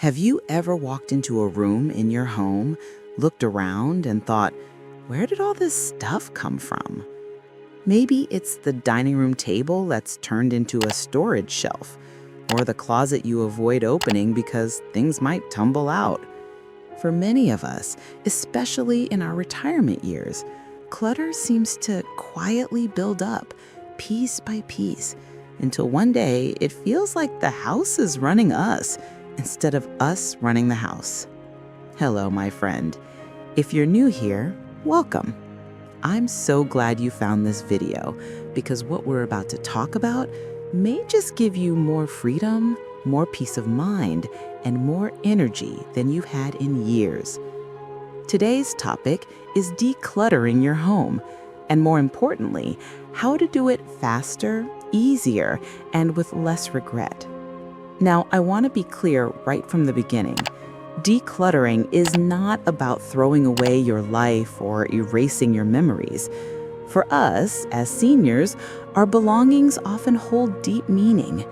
Have you ever walked into a room in your home, looked around, and thought, where did all this stuff come from? Maybe it's the dining room table that's turned into a storage shelf, or the closet you avoid opening because things might tumble out. For many of us, especially in our retirement years, clutter seems to quietly build up, piece by piece, until one day it feels like the house is running us instead of us running the house. Hello, my friend. If you're new here, welcome. I'm so glad you found this video because what we're about to talk about may just give you more freedom, more peace of mind, and more energy than you've had in years. Today's topic is decluttering your home, and more importantly, how to do it faster, easier, and with less regret. Now, I want to be clear right from the beginning. Decluttering is not about throwing away your life or erasing your memories. For us, as seniors, our belongings often hold deep meaning.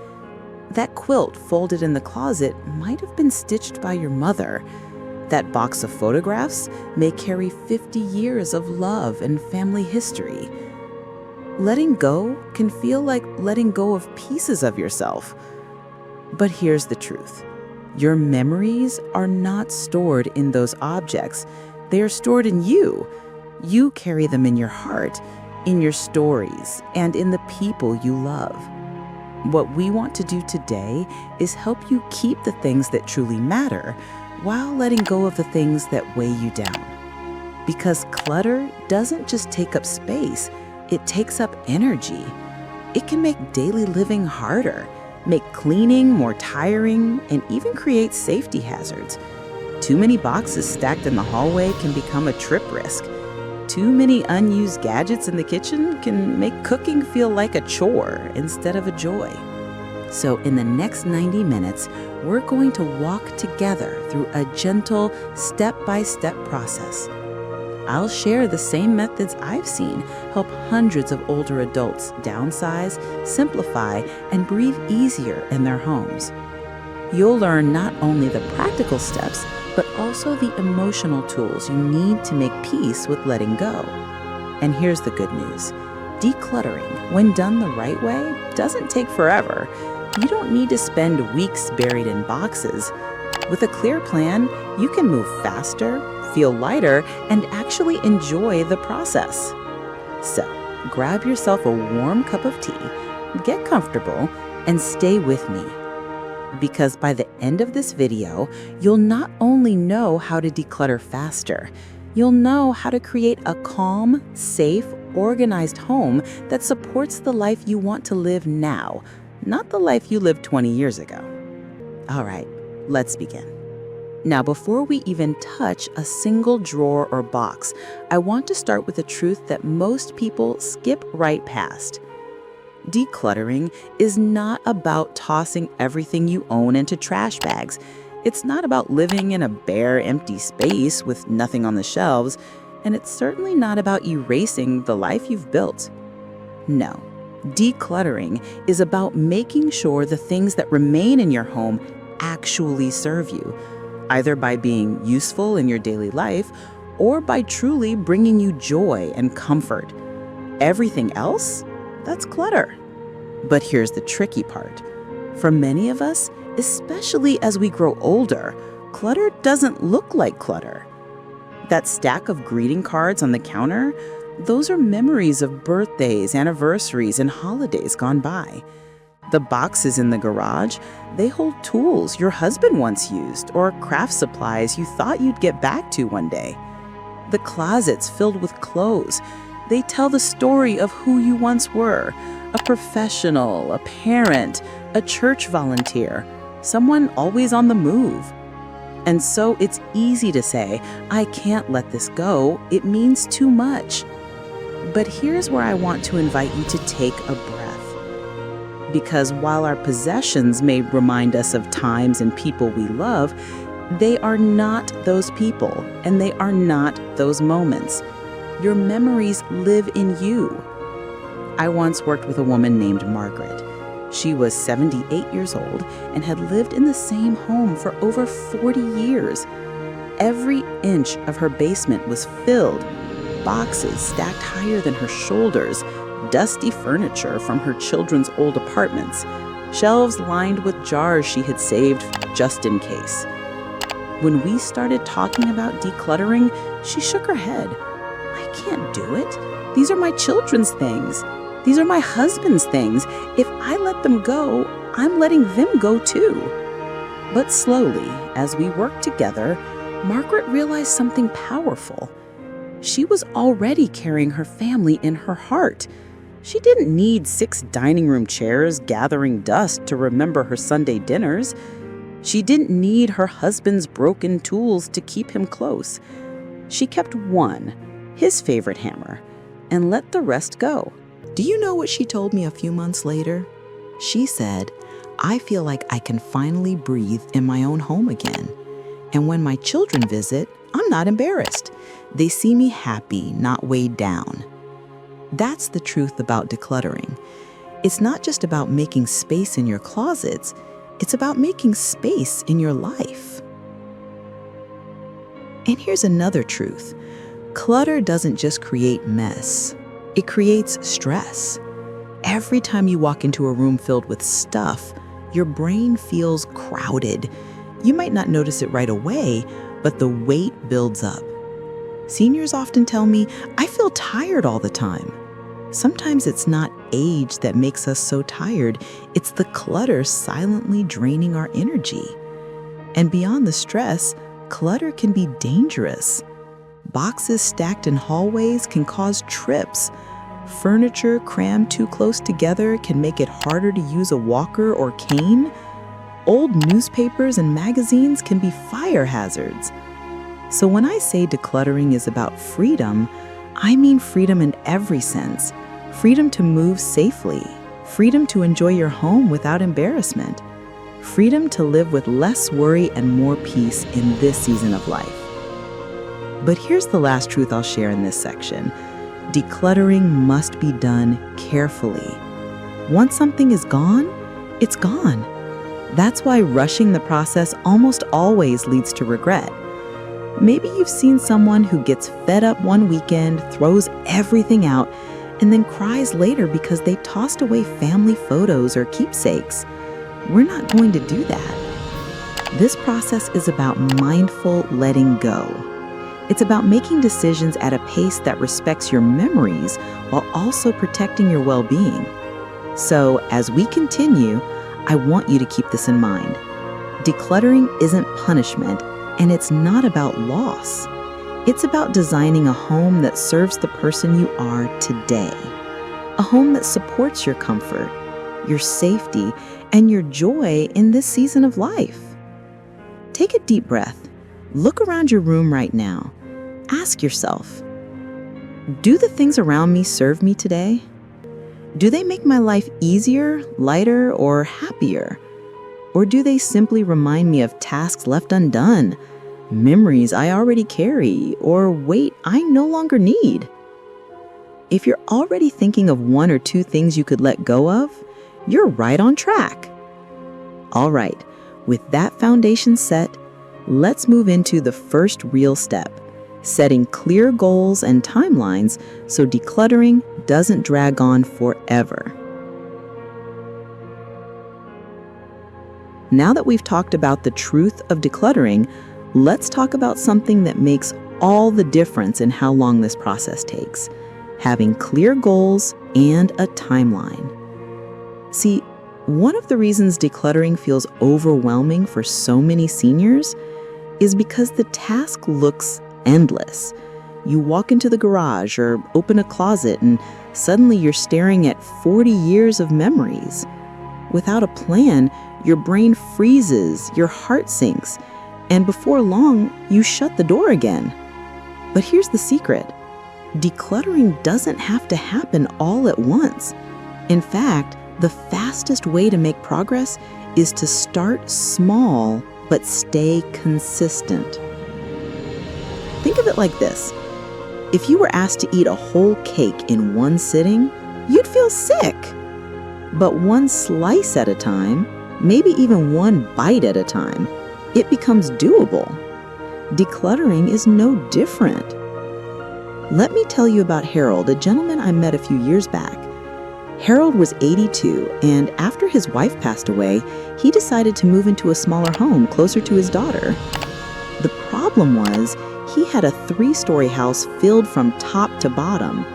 That quilt folded in the closet might have been stitched by your mother. That box of photographs may carry 50 years of love and family history. Letting go can feel like letting go of pieces of yourself. But here's the truth. Your memories are not stored in those objects. They are stored in you. You carry them in your heart, in your stories, and in the people you love. What we want to do today is help you keep the things that truly matter while letting go of the things that weigh you down. Because clutter doesn't just take up space, it takes up energy. It can make daily living harder, make cleaning more tiring, and even create safety hazards. Too many boxes stacked in the hallway can become a trip risk. Too many unused gadgets in the kitchen can make cooking feel like a chore instead of a joy. So in the next 90 minutes, we're going to walk together through a gentle, step-by-step process. I'll share the same methods I've seen help hundreds of older adults downsize, simplify, and breathe easier in their homes. You'll learn not only the practical steps, but also the emotional tools you need to make peace with letting go. And here's the good news. Decluttering, when done the right way, doesn't take forever. You don't need to spend weeks buried in boxes. With a clear plan, you can move faster, feel lighter, and actually enjoy the process. So, grab yourself a warm cup of tea, get comfortable, and stay with me. Because by the end of this video, you'll not only know how to declutter faster, you'll know how to create a calm, safe, organized home that supports the life you want to live now, not the life you lived 20 years ago. All right, let's begin. Now, before we even touch a single drawer or box, I want to start with a truth that most people skip right past. Decluttering is not about tossing everything you own into trash bags. It's not about living in a bare, empty space with nothing on the shelves, and it's certainly not about erasing the life you've built. No, decluttering is about making sure the things that remain in your home actually serve you, either by being useful in your daily life or by truly bringing you joy and comfort. Everything else? That's clutter. But here's the tricky part. For many of us, especially as we grow older, clutter doesn't look like clutter. That stack of greeting cards on the counter, those are memories of birthdays, anniversaries, and holidays gone by. The boxes in the garage, they hold tools your husband once used or craft supplies you thought you'd get back to one day. The closets filled with clothes, they tell the story of who you once were, a professional, a parent, a church volunteer, someone always on the move. And so it's easy to say, I can't let this go, it means too much. But here's where I want to invite you to take a breath. Because while our possessions may remind us of times and people we love, they are not those people, and they are not those moments. Your memories live in you. I once worked with a woman named Margaret. She was 78 years old and had lived in the same home for over 40 years. Every inch of her basement was filled, boxes stacked higher than her shoulders, dusty furniture from her children's old apartments, shelves lined with jars she had saved just in case. When we started talking about decluttering, she shook her head. "I can't do it. These are my children's things. These are my husband's things. If I let them go, I'm letting them go too." But slowly, as we worked together, Margaret realized something powerful. She was already carrying her family in her heart. She didn't need 6 dining room chairs gathering dust to remember her Sunday dinners. She didn't need her husband's broken tools to keep him close. She kept one, his favorite hammer, and let the rest go. Do you know what she told me a few months later? She said, "I feel like I can finally breathe in my own home again. And when my children visit, I'm not embarrassed. They see me happy, not weighed down." That's the truth about decluttering. It's not just about making space in your closets, it's about making space in your life. And here's another truth. Clutter doesn't just create mess, it creates stress. Every time you walk into a room filled with stuff, your brain feels crowded. You might not notice it right away, but the weight builds up. Seniors often tell me, "I feel tired all the time." Sometimes it's not age that makes us so tired, it's the clutter silently draining our energy. And beyond the stress, clutter can be dangerous. Boxes stacked in hallways can cause trips. Furniture crammed too close together can make it harder to use a walker or cane. Old newspapers and magazines can be fire hazards. So when I say decluttering is about freedom, I mean freedom in every sense. Freedom to move safely, freedom to enjoy your home without embarrassment, freedom to live with less worry and more peace in this season of life. But here's the last truth I'll share in this section. Decluttering must be done carefully. Once something is gone, it's gone. That's why rushing the process almost always leads to regret. Maybe you've seen someone who gets fed up one weekend, throws everything out, and then cries later because they tossed away family photos or keepsakes. We're not going to do that. This process is about mindful letting go. It's about making decisions at a pace that respects your memories while also protecting your well-being. So, as we continue, I want you to keep this in mind. Decluttering isn't punishment, and it's not about loss. It's about designing a home that serves the person you are today. A home that supports your comfort, your safety, and your joy in this season of life. Take a deep breath. Look around your room right now. Ask yourself, do the things around me serve me today? Do they make my life easier, lighter, or happier? Or do they simply remind me of tasks left undone, memories I already carry, or weight I no longer need? If you're already thinking of 1 or 2 things you could let go of, you're right on track. All right, with that foundation set, let's move into the first real step, setting clear goals and timelines so decluttering doesn't drag on forever. Now that we've talked about the truth of decluttering, let's talk about something that makes all the difference in how long this process takes: having clear goals and a timeline. See, one of the reasons decluttering feels overwhelming for so many seniors is because the task looks endless. You walk into the garage or open a closet and suddenly you're staring at 40 years of memories. Without a plan, your brain freezes, your heart sinks, and before long, you shut the door again. But here's the secret. Decluttering doesn't have to happen all at once. In fact, the fastest way to make progress is to start small but stay consistent. Think of it like this. If you were asked to eat a whole cake in one sitting, you'd feel sick. But one slice at a time, maybe even one bite at a time, it becomes doable. Decluttering is no different. Let me tell you about Harold, a gentleman I met a few years back. Harold was 82, and after his wife passed away, he decided to move into a smaller home closer to his daughter. The problem was, he had a 3-story house filled from top to bottom.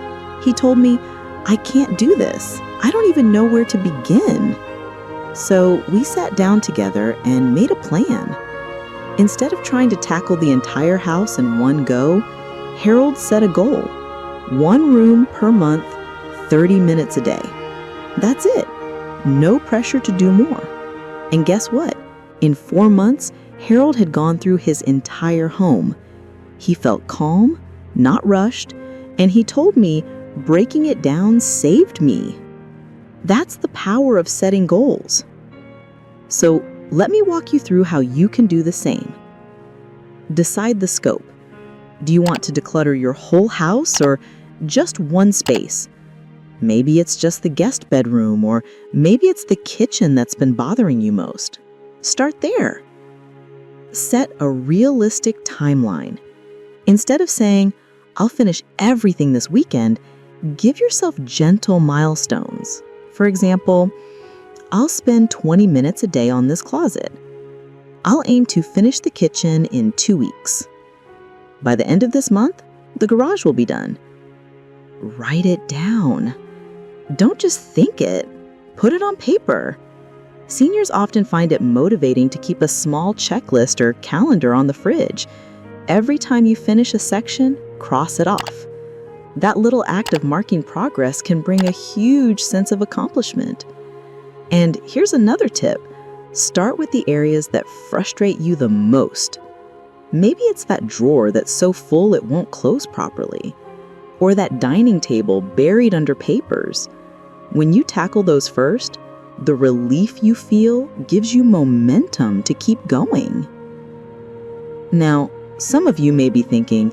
He told me, "I can't do this. I don't even know where to begin." So we sat down together and made a plan. Instead of trying to tackle the entire house in one go, Harold set a goal: 1 room per month, 30 minutes a day. That's it. No pressure to do more. And guess what? In 4 months, Harold had gone through his entire home. He felt calm, not rushed, and he told me breaking it down saved me. That's the power of setting goals. So let me walk you through how you can do the same. Decide the scope. Do you want to declutter your whole house or just one space? Maybe it's just the guest bedroom, or maybe it's the kitchen that's been bothering you most. Start there. Set a realistic timeline. Instead of saying, "I'll finish everything this weekend," give yourself gentle milestones. For example, "I'll spend 20 minutes a day on this closet. I'll aim to finish the kitchen in 2 weeks. By the end of this month, the garage will be done." Write it down. Don't just think it. Put it on paper. Seniors often find it motivating to keep a small checklist or calendar on the fridge. Every time you finish a section, cross it off. That little act of marking progress can bring a huge sense of accomplishment. And here's another tip. Start with the areas that frustrate you the most. Maybe it's that drawer that's so full it won't close properly, or that dining table buried under papers. When you tackle those first, the relief you feel gives you momentum to keep going. Now, some of you may be thinking,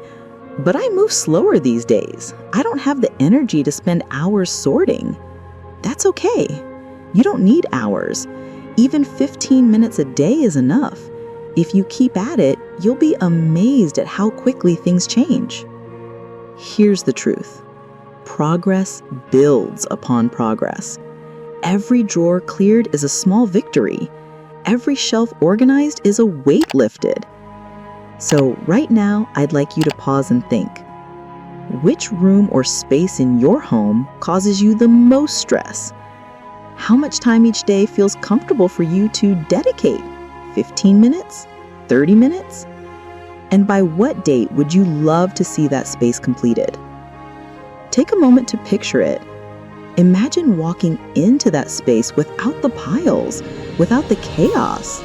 "But I move slower these days. I don't have the energy to spend hours sorting." That's okay. You don't need hours. Even 15 minutes a day is enough. If you keep at it, you'll be amazed at how quickly things change. Here's the truth. Progress builds upon progress. Every drawer cleared is a small victory. Every shelf organized is a weight lifted. So right now, I'd like you to pause and think. Which room or space in your home causes you the most stress? How much time each day feels comfortable for you to dedicate? 15 minutes? 30 minutes? And by what date would you love to see that space completed? Take a moment to picture it. Imagine walking into that space without the piles, without the chaos.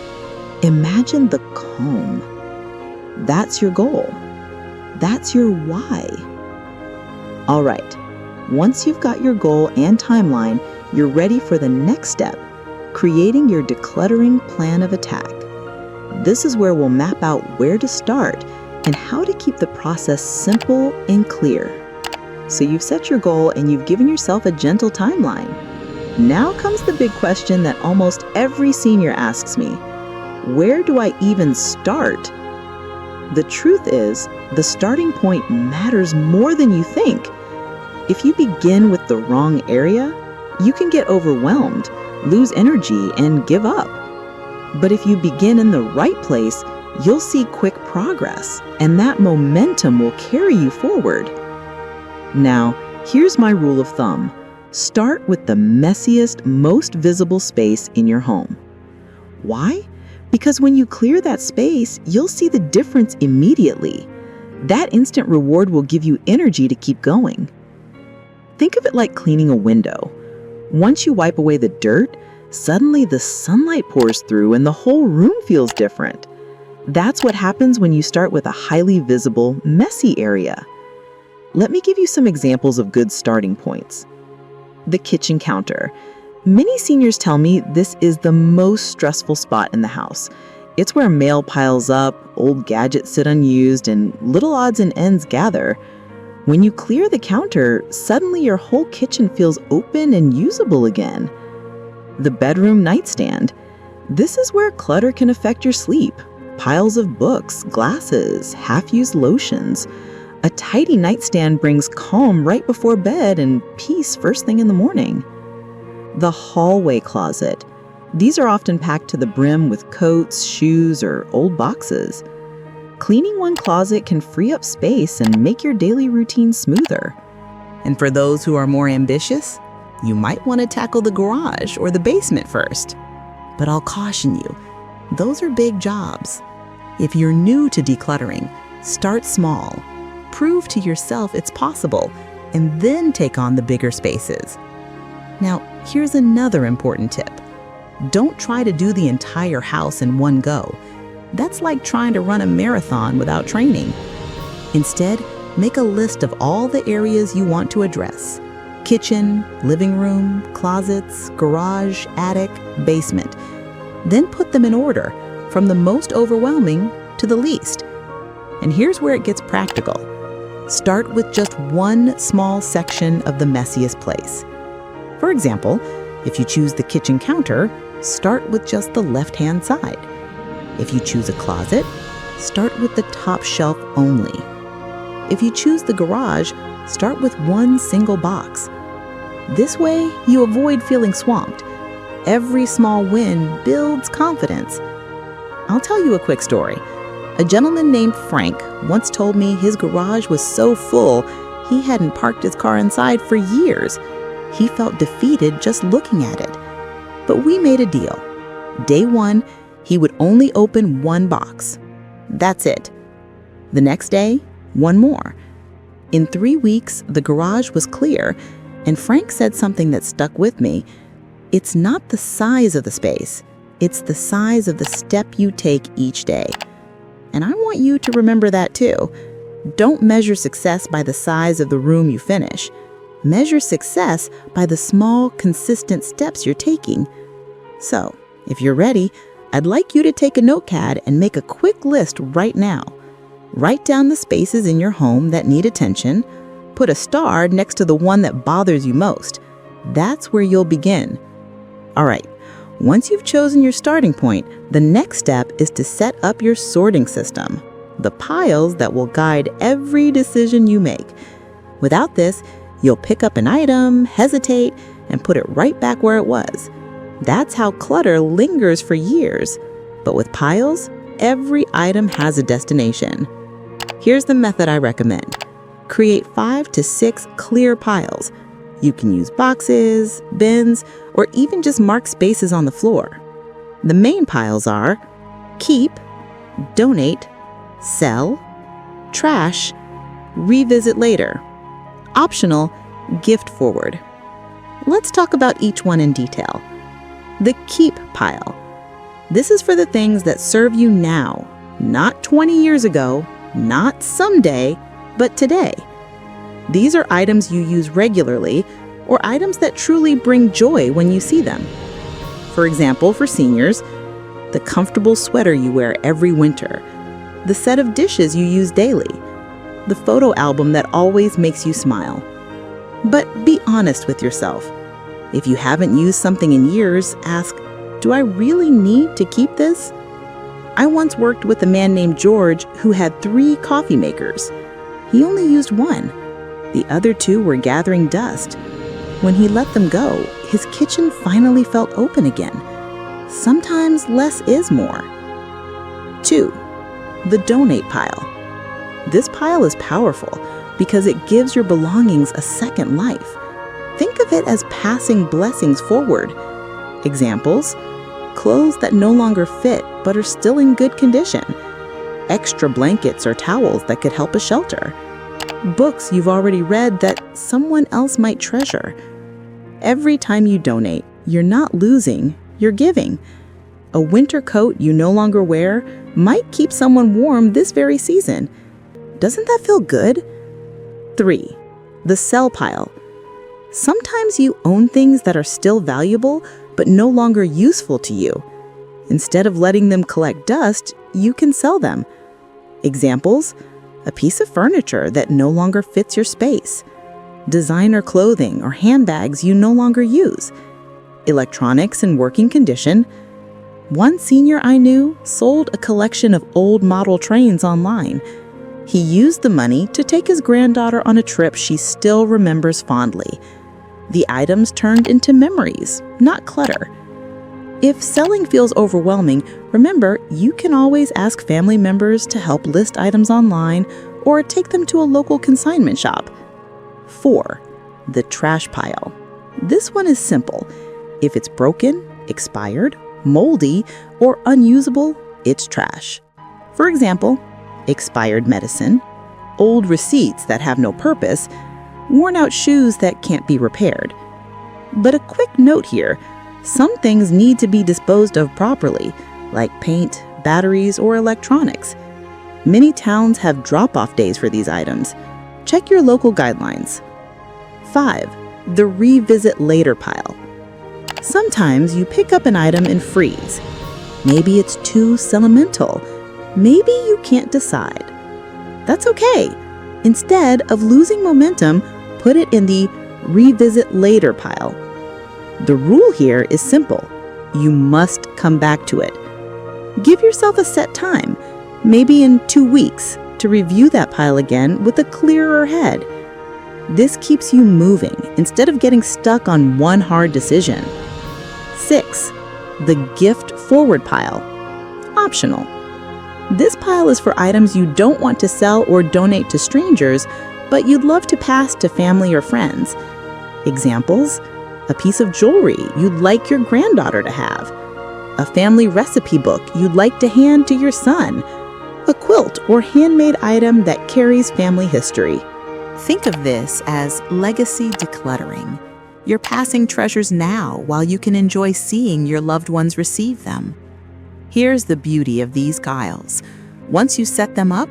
Imagine the calm. That's your goal. That's your why. All right, once you've got your goal and timeline, you're ready for the next step, creating your decluttering plan of attack. This is where we'll map out where to start and how to keep the process simple and clear. So you've set your goal and you've given yourself a gentle timeline. Now comes the big question that almost every senior asks me. Where do I even start? The truth is, the starting point matters more than you think. If you begin with the wrong area, you can get overwhelmed, lose energy, and give up. But if you begin in the right place, you'll see quick progress, and that momentum will carry you forward. Now, here's my rule of thumb. Start with the messiest, most visible space in your home. Why? Because when you clear that space, you'll see the difference immediately. That instant reward will give you energy to keep going. Think of it like cleaning a window. Once you wipe away the dirt, suddenly the sunlight pours through and the whole room feels different. That's what happens when you start with a highly visible, messy area. Let me give you some examples of good starting points. The kitchen counter. Many seniors tell me this is the most stressful spot in the house. It's where mail piles up, old gadgets sit unused, and little odds and ends gather. When you clear the counter, suddenly your whole kitchen feels open and usable again. The bedroom nightstand. This is where clutter can affect your sleep. Piles of books, glasses, half-used lotions. A tidy nightstand brings calm right before bed and peace first thing in the morning. The hallway closet. These are often packed to the brim with coats, shoes, or old boxes. Cleaning one closet can free up space and make your daily routine smoother. And for those who are more ambitious, you might want to tackle the garage or the basement first. But I'll caution you, those are big jobs. If you're new to decluttering, start small. Prove to yourself it's possible, and then take on the bigger spaces. Now, here's another important tip. Don't try to do the entire house in one go. That's like trying to run a marathon without training. Instead, make a list of all the areas you want to address: kitchen, living room, closets, garage, attic, basement. Then put them in order, from the most overwhelming to the least. And here's where it gets practical. Start with just one small section of the messiest place. For example, if you choose the kitchen counter, start with just the left-hand side. If you choose a closet, start with the top shelf only. If you choose the garage, start with one single box. This way, you avoid feeling swamped. Every small win builds confidence. I'll tell you a quick story. A gentleman named Frank once told me his garage was so full he hadn't parked his car inside for years. He felt defeated just looking at it. But we made a deal. Day one, he would only open one box. That's it. The next day, one more. In 3 weeks, the garage was clear, and Frank said something that stuck with me. It's not the size of the space, it's the size of the step you take each day. And I want you to remember that too. Don't measure success by the size of the room you finish. Measure success by the small, consistent steps you're taking. So, if you're ready, I'd like you to take a notepad and make a quick list right now. Write down the spaces in your home that need attention. Put a star next to the one that bothers you most. That's where you'll begin. All right, once you've chosen your starting point, the next step is to set up your sorting system, the piles that will guide every decision you make. Without this, you'll pick up an item, hesitate, and put it right back where it was. That's how clutter lingers for years. But with piles, every item has a destination. Here's the method I recommend. Create 5 to 6 clear piles. You can use boxes, bins, or even just mark spaces on the floor. The main piles are keep, donate, sell, trash, revisit later. Optional, gift forward. Let's talk about each one in detail. The keep pile. This is for the things that serve you now, not 20 years ago, not someday, but today. These are items you use regularly or items that truly bring joy when you see them. For example, for seniors, the comfortable sweater you wear every winter, the set of dishes you use daily, the photo album that always makes you smile. But be honest with yourself. If you haven't used something in years, ask, do I really need to keep this? I once worked with a man named George who had 3 coffee makers. He only used one. The other 2 were gathering dust. When he let them go, his kitchen finally felt open again. Sometimes less is more. 2. The donate pile. This pile is powerful because it gives your belongings a second life. Think of it as passing blessings forward. Examples: clothes that no longer fit but are still in good condition, extra blankets or towels that could help a shelter, books you've already read that someone else might treasure. Every time you donate, you're not losing, you're giving. A winter coat you no longer wear might keep someone warm this very season. Doesn't that feel good? 3. The sell pile. Sometimes you own things that are still valuable but no longer useful to you. Instead of letting them collect dust, you can sell them. Examples: a piece of furniture that no longer fits your space, designer clothing or handbags you no longer use. electronics in working condition. One senior I knew sold a collection of old model trains online. He used the money to take his granddaughter on a trip she still remembers fondly. The items turned into memories, not clutter. If selling feels overwhelming, remember you can always ask family members to help list items online or take them to a local consignment shop. 4. The trash pile. This one is simple. If it's broken, expired, moldy, or unusable, it's trash. For example, expired medicine, old receipts that have no purpose, worn-out shoes that can't be repaired. But a quick note here, some things need to be disposed of properly, like paint, batteries, or electronics. Many towns have drop-off days for these items. Check your local guidelines. 5. The revisit later pile. Sometimes you pick up an item and freeze. Maybe it's too sentimental. Maybe you can't decide. That's okay. Instead of losing momentum, put it in the revisit later pile. The rule here is simple. You must come back to it. Give yourself a set time, maybe in 2 weeks, to review that pile again with a clearer head. This keeps you moving instead of getting stuck on one hard decision. 6. The gift forward pile. Optional. This pile is for items you don't want to sell or donate to strangers, but you'd love to pass to family or friends. Examples: a piece of jewelry you'd like your granddaughter to have, a family recipe book you'd like to hand to your son, a quilt or handmade item that carries family history. Think of this as legacy decluttering. You're passing treasures now while you can enjoy seeing your loved ones receive them. Here's the beauty of these piles. Once you set them up,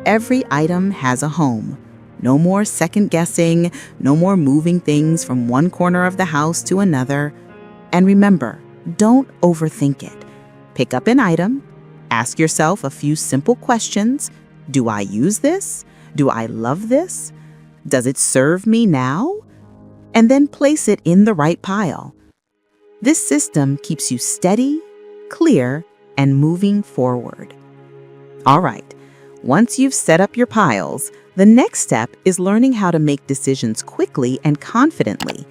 every item has a home. No more second guessing, no more moving things from one corner of the house to another. And remember, don't overthink it. Pick up an item, ask yourself a few simple questions. Do I use this? Do I love this? Does it serve me now? And then place it in the right pile. This system keeps you steady, clear, and moving forward. All right, once you've set up your piles, the next step is learning how to make decisions quickly and confidently.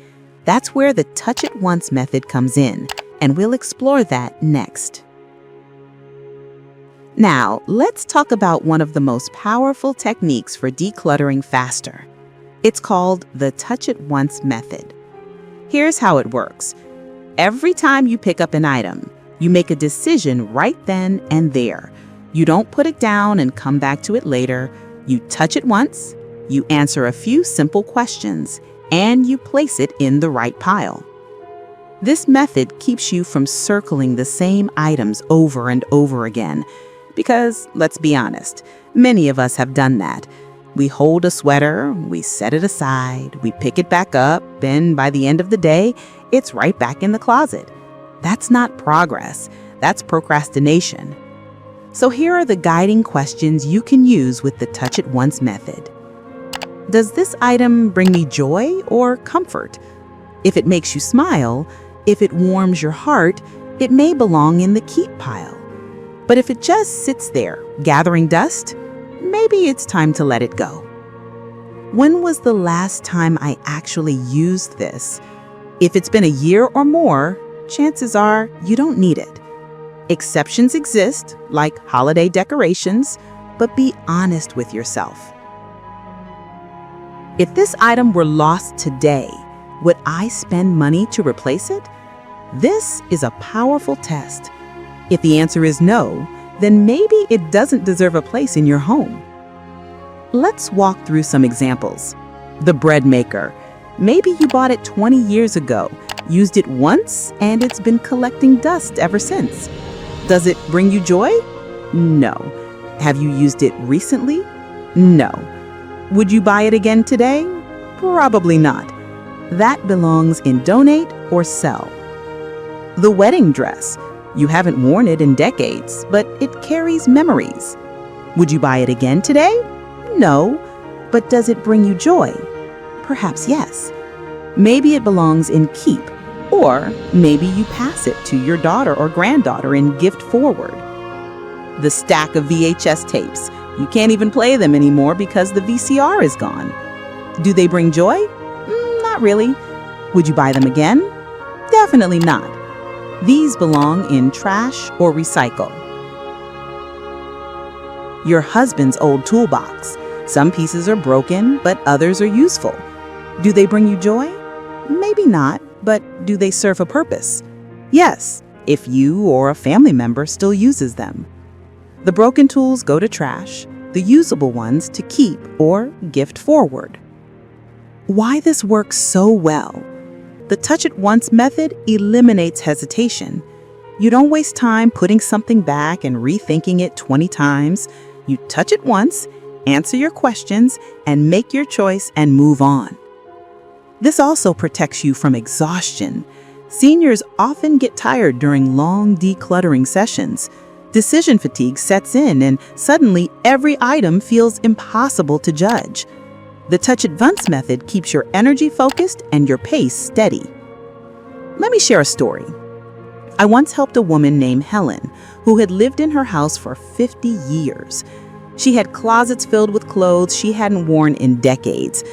That's where the touch it once method comes in, and we'll explore that next. Now, let's talk about one of the most powerful techniques for decluttering faster. It's called the touch it once method. Here's how it works. Every time you pick up an item, you make a decision right then and there. You don't put it down and come back to it later. You touch it once, you answer a few simple questions, and you place it in the right pile. This method keeps you from circling the same items over and over again. Because, let's be honest, many of us have done that. We hold a sweater, we set it aside, we pick it back up, and by the end of the day, it's right back in the closet. That's not progress, that's procrastination. So here are the guiding questions you can use with the touch it once method. Does this item bring me joy or comfort? If it makes you smile, if it warms your heart, it may belong in the keep pile. But if it just sits there, gathering dust, maybe it's time to let it go. When was the last time I actually used this? If it's been a year or more, chances are you don't need it. Exceptions exist, like holiday decorations, but be honest with yourself. If this item were lost today, would I spend money to replace it? This is a powerful test. If the answer is no, then maybe it doesn't deserve a place in your home. Let's walk through some examples. The bread maker. Maybe you bought it 20 years ago, used it once, and it's been collecting dust ever since. Does it bring you joy? No. Have you used it recently? No. Would you buy it again today? Probably not. That belongs in donate or sell. The wedding dress. You haven't worn it in decades, but it carries memories. Would you buy it again today? No. But does it bring you joy? Perhaps yes. Maybe it belongs in keep Or maybe you pass it to your daughter or granddaughter in gift forward. The stack of VHS tapes. You can't even play them anymore because the VCR is gone. Do they bring joy? Not really. Would you buy them again? Definitely not. These belong in trash or recycle. Your husband's old toolbox. Some pieces are broken, but others are useful. Do they bring you joy? Maybe not, but do they serve a purpose? Yes, if you or a family member still uses them. The broken tools go to trash, the usable ones to keep or gift forward. Why this works so well? The touch it once method eliminates hesitation. You don't waste time putting something back and rethinking it 20 times. You touch it once, answer your questions, and make your choice and move on. This also protects you from exhaustion. Seniors often get tired during long decluttering sessions. Decision fatigue sets in, and suddenly every item feels impossible to judge. The touch it once method keeps your energy focused and your pace steady. Let me share a story. I once helped a woman named Helen who had lived in her house for 50 years. She had closets filled with clothes she hadn't worn in decades.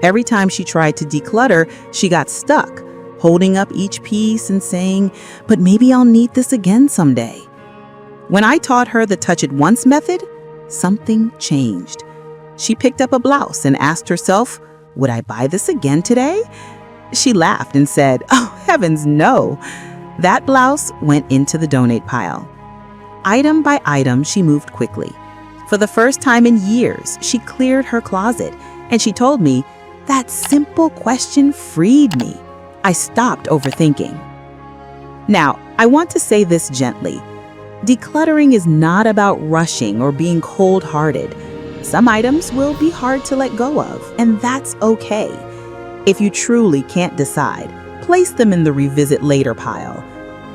Every time she tried to declutter, she got stuck, holding up each piece and saying, "But maybe I'll need this again someday." When I taught her the touch it once method, something changed. She picked up a blouse and asked herself, "Would I buy this again today?" She laughed and said, "Oh, heavens no." That blouse went into the donate pile. Item by item, she moved quickly. For the first time in years, she cleared her closet, and she told me, "That simple question freed me. I stopped overthinking." Now, I want to say this gently. Decluttering is not about rushing or being cold-hearted. Some items will be hard to let go of, and that's okay. If you truly can't decide, place them in the revisit later pile.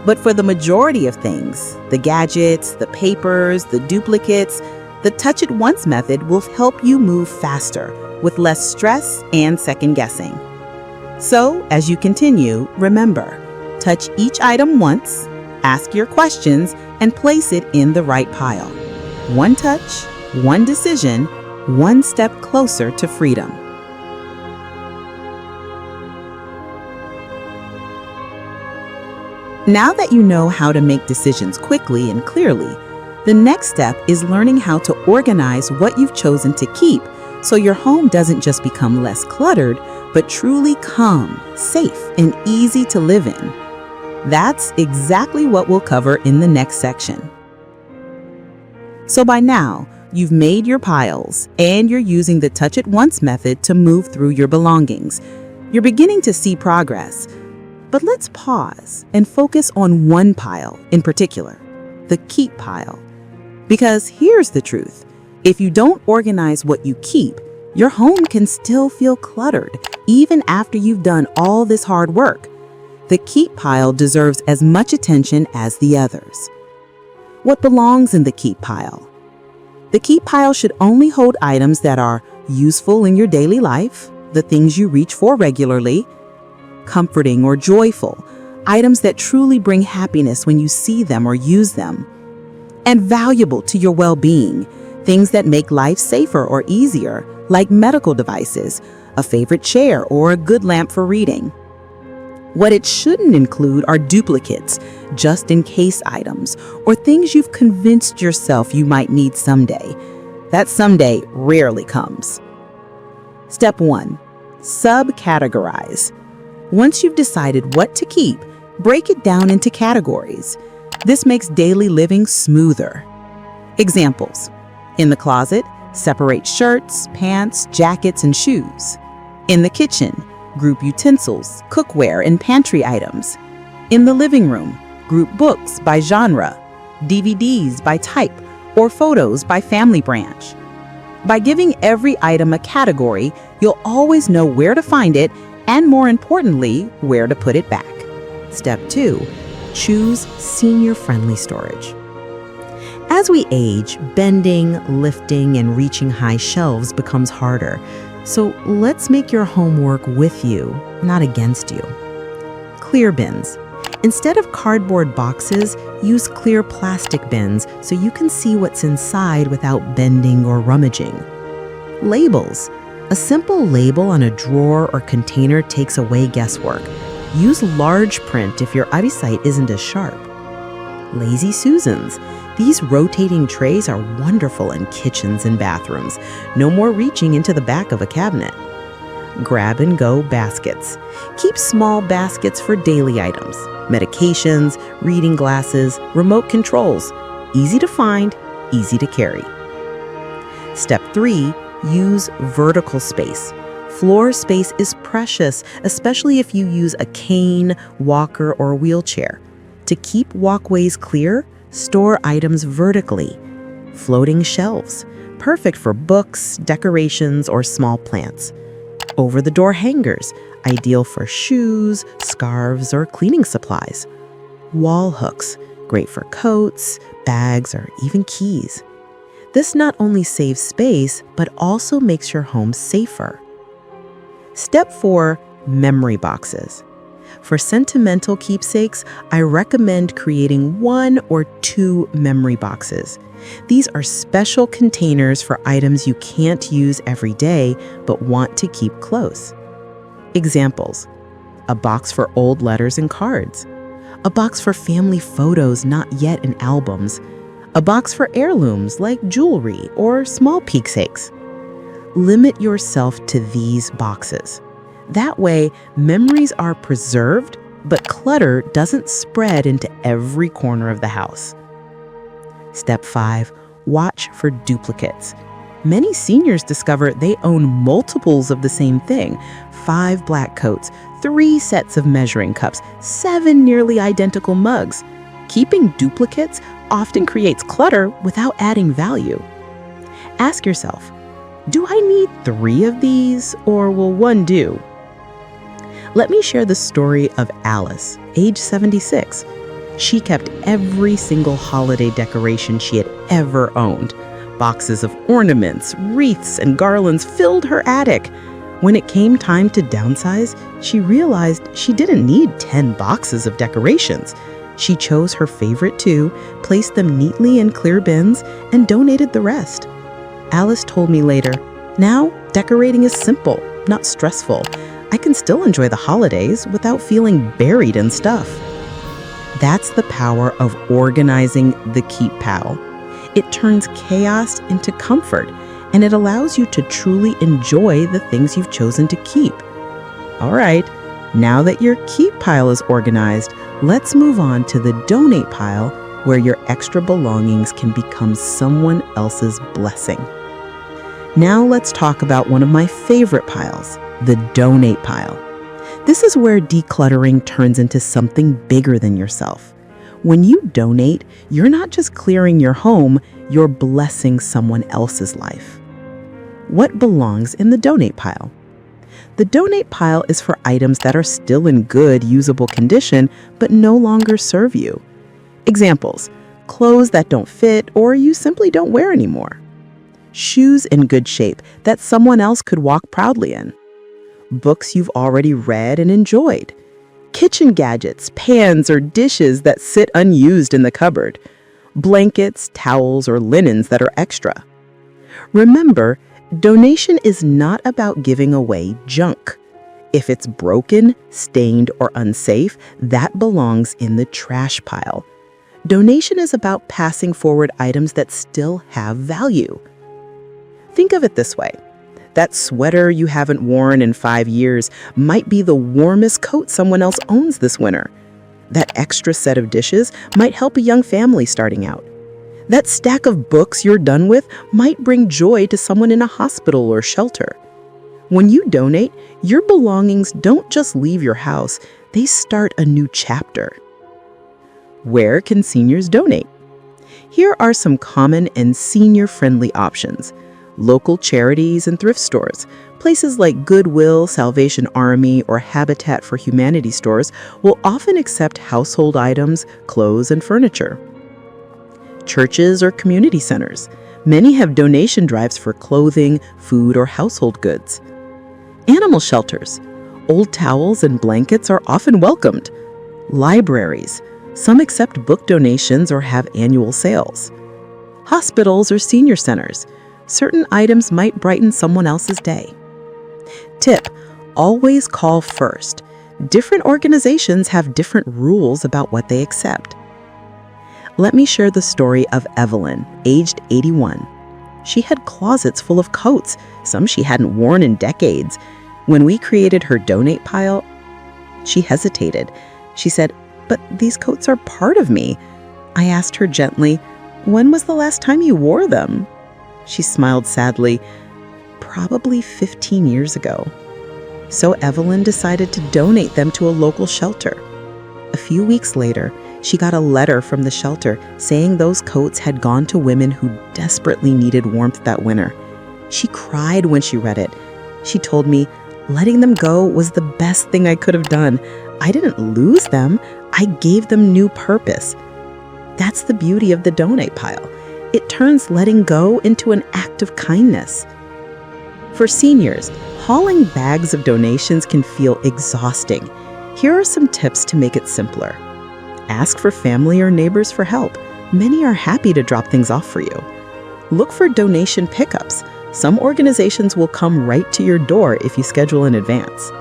But for the majority of things, the gadgets, the papers, the duplicates, the touch it once method will help you move faster, with less stress and second guessing. So, as you continue, remember, touch each item once, ask your questions, and place it in the right pile. One touch, one decision, one step closer to freedom. Now that you know how to make decisions quickly and clearly, the next step is learning how to organize what you've chosen to keep so your home doesn't just become less cluttered, but truly calm, safe, and easy to live in. That's exactly what we'll cover in the next section. So by now, you've made your piles and you're using the touch it once method to move through your belongings. You're beginning to see progress. But let's pause and focus on one pile in particular, the keep pile. Because here's the truth. If you don't organize what you keep, your home can still feel cluttered even after you've done all this hard work. The keep pile deserves as much attention as the others. What belongs in the keep pile? The keep pile should only hold items that are useful in your daily life, the things you reach for regularly, comforting or joyful, items that truly bring happiness when you see them or use them, and valuable to your well-being, things that make life safer or easier, like medical devices, a favorite chair, or a good lamp for reading. What it shouldn't include are duplicates, just-in-case items, or things you've convinced yourself you might need someday. That someday rarely comes. Step 1. Subcategorize. Once you've decided what to keep, break it down into categories. This makes daily living smoother. Examples. In the closet, separate shirts, pants, jackets, and shoes. In the kitchen, group utensils, cookware, and pantry items. In the living room, group books by genre, DVDs by type, or photos by family branch. By giving every item a category, you'll always know where to find it and, more importantly, where to put it back. Step 2. Choose senior-friendly storage. As we age, bending, lifting, and reaching high shelves becomes harder. So let's make your home work with you, not against you. Clear bins. Instead of cardboard boxes, use clear plastic bins so you can see what's inside without bending or rummaging. Labels. A simple label on a drawer or container takes away guesswork. Use large print if your eyesight isn't as sharp. Lazy Susans. These rotating trays are wonderful in kitchens and bathrooms. No more reaching into the back of a cabinet. Grab-and-go baskets. Keep small baskets for daily items. Medications, reading glasses, remote controls. Easy to find, easy to carry. Step 3. Use vertical space. Floor space is precious, especially if you use a cane, walker, or wheelchair. To keep walkways clear, store items vertically. Floating shelves, perfect for books, decorations, or small plants. Over-the-door hangers, ideal for shoes, scarves, or cleaning supplies. Wall hooks, great for coats, bags, or even keys. This not only saves space, but also makes your home safer. Step 4. Memory boxes. For sentimental keepsakes, I recommend creating 1 or 2 memory boxes. These are special containers for items you can't use every day but want to keep close. Examples: a box for old letters and cards, a box for family photos not yet in albums, a box for heirlooms like jewelry or small keepsakes. Limit yourself to these boxes. That way, memories are preserved, but clutter doesn't spread into every corner of the house. Step 5. Watch for duplicates. Many seniors discover they own multiples of the same thing: 5 black coats, 3 sets of measuring cups, 7 nearly identical mugs. Keeping duplicates often creates clutter without adding value. Ask yourself, do I need 3 of these, or will 1 do? Let me share the story of Alice, age 76. She kept every single holiday decoration she had ever owned. Boxes of ornaments, wreaths, and garlands filled her attic. When it came time to downsize, she realized she didn't need 10 boxes of decorations. She chose her favorite 2, placed them neatly in clear bins, and donated the rest. Alice told me later, "Now, decorating is simple, not stressful. I can still enjoy the holidays without feeling buried in stuff." That's the power of organizing the keep pile. It turns chaos into comfort, and it allows you to truly enjoy the things you've chosen to keep. All right, now that your keep pile is organized, let's move on to the donate pile, where your extra belongings can become someone else's blessing. Now let's talk about one of my favorite piles, the donate pile. This is where decluttering turns into something bigger than yourself. When you donate, you're not just clearing your home, you're blessing someone else's life. What belongs in the donate pile? The donate pile is for items that are still in good, usable condition, but no longer serve you. Examples: clothes that don't fit or you simply don't wear anymore. Shoes in good shape that someone else could walk proudly in. Books you've already read and enjoyed. Kitchen gadgets, pans, or dishes that sit unused in the cupboard. Blankets, towels, or linens that are extra. Remember, donation is not about giving away junk. If it's broken, stained, or unsafe, that belongs in the trash pile. Donation is about passing forward items that still have value. Think of it this way. That sweater you haven't worn in 5 years might be the warmest coat someone else owns this winter. That extra set of dishes might help a young family starting out. That stack of books you're done with might bring joy to someone in a hospital or shelter. When you donate, your belongings don't just leave your house, they start a new chapter. Where can seniors donate? Here are some common and senior-friendly options. Local charities and thrift stores. Places like Goodwill, Salvation Army, or Habitat for Humanity stores will often accept household items, clothes, and furniture. Churches or community centers. Many have donation drives for clothing, food, or household goods. Animal shelters. Old towels and blankets are often welcomed. Libraries. Some accept book donations or have annual sales. Hospitals or senior centers. Certain items might brighten someone else's day. Tip: always call first. Different organizations have different rules about what they accept. Let me share the story of Evelyn, aged 81. She had closets full of coats, some she hadn't worn in decades. When we created her donate pile, she hesitated. She said, "But these coats are part of me." I asked her gently, "When was the last time you wore them?" She smiled sadly, "Probably 15 years ago." So Evelyn decided to donate them to a local shelter. A few weeks later, she got a letter from the shelter saying those coats had gone to women who desperately needed warmth that winter. She cried when she read it. She told me, "Letting them go was the best thing I could have done. I didn't lose them. I gave them new purpose." That's the beauty of the donate pile. It turns letting go into an act of kindness. For seniors, hauling bags of donations can feel exhausting. Here are some tips to make it simpler. Ask for family or neighbors for help. Many are happy to drop things off for you. Look for donation pickups. Some organizations will come right to your door if you schedule in advance.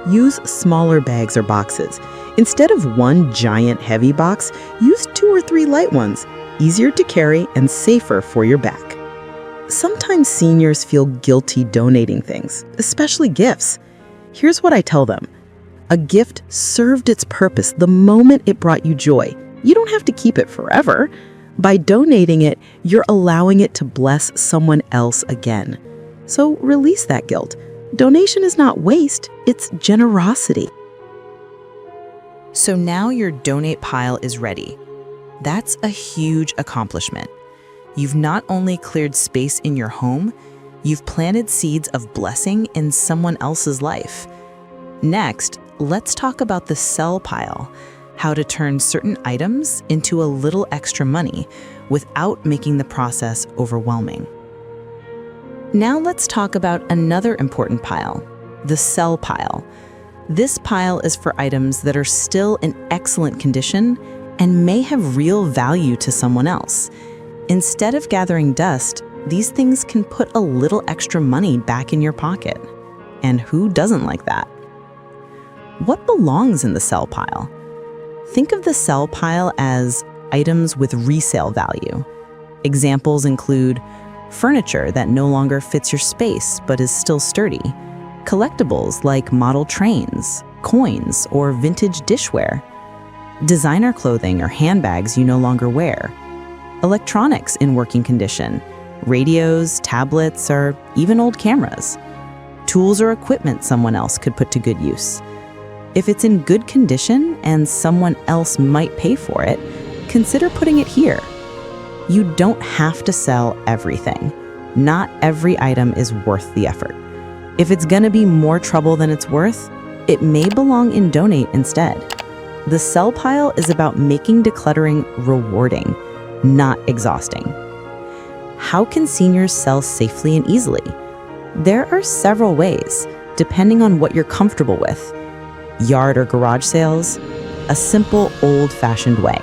Use smaller bags or boxes. Instead of one giant heavy box, use 2 or 3 light ones, easier to carry and safer for your back. Sometimes seniors feel guilty donating things, especially gifts. Here's what I tell them. A gift served its purpose the moment it brought you joy. You don't have to keep it forever. By donating it, you're allowing it to bless someone else again. So release that guilt. Donation is not waste, it's generosity. So now your donate pile is ready. That's a huge accomplishment. You've not only cleared space in your home, you've planted seeds of blessing in someone else's life. Next, let's talk about the sell pile, how to turn certain items into a little extra money without making the process overwhelming. Now let's talk about another important pile, the sell pile. This pile is for items that are still in excellent condition and may have real value to someone else. Instead of gathering dust, these things can put a little extra money back in your pocket. And who doesn't like that? What belongs in the sell pile? Think of the sell pile as items with resale value. Examples include furniture that no longer fits your space but is still sturdy, collectibles like model trains, coins, or vintage dishware, designer clothing or handbags you no longer wear, electronics in working condition, radios, tablets, or even old cameras, tools or equipment someone else could put to good use. If it's in good condition and someone else might pay for it, consider putting it here. You don't have to sell everything. Not every item is worth the effort. If it's gonna be more trouble than it's worth, it may belong in donate instead. The sell pile is about making decluttering rewarding, not exhausting. How can seniors sell safely and easily? There are several ways, depending on what you're comfortable with. Yard or garage sales, a simple old-fashioned way.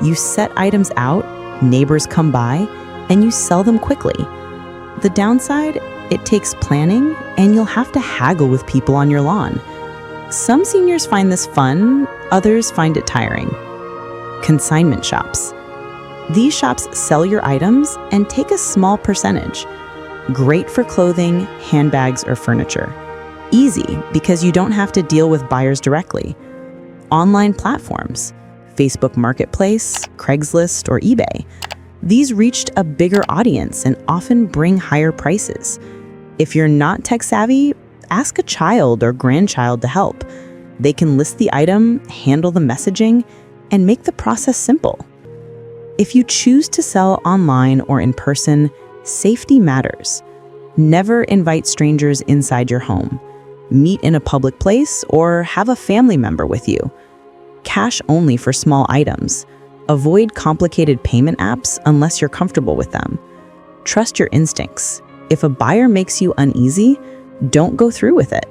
You set items out, neighbors come by, and you sell them quickly. The downside, it takes planning, and you'll have to haggle with people on your lawn. Some seniors find this fun, others find it tiring. Consignment shops. These shops sell your items and take a small percentage. Great for clothing, handbags, or furniture. Easy because you don't have to deal with buyers directly. Online platforms, Facebook Marketplace, Craigslist, or eBay. These reached a bigger audience and often bring higher prices. If you're not tech savvy, ask a child or grandchild to help. They can list the item, handle the messaging, and make the process simple. If you choose to sell online or in person, safety matters. Never invite strangers inside your home. Meet in a public place or have a family member with you. Cash only for small items. Avoid complicated payment apps unless you're comfortable with them. Trust your instincts. If a buyer makes you uneasy, don't go through with it.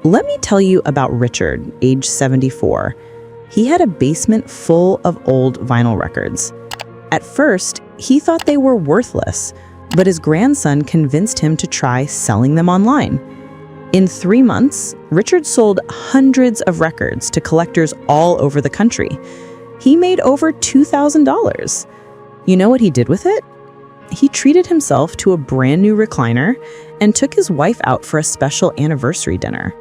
Let me tell you about Richard, age 74. He had a basement full of old vinyl records. At first, he thought they were worthless, but his grandson convinced him to try selling them online. In 3 months, Richard sold hundreds of records to collectors all over the country. He made over $2,000. You know what he did with it? He treated himself to a brand new recliner and took his wife out for a special anniversary dinner.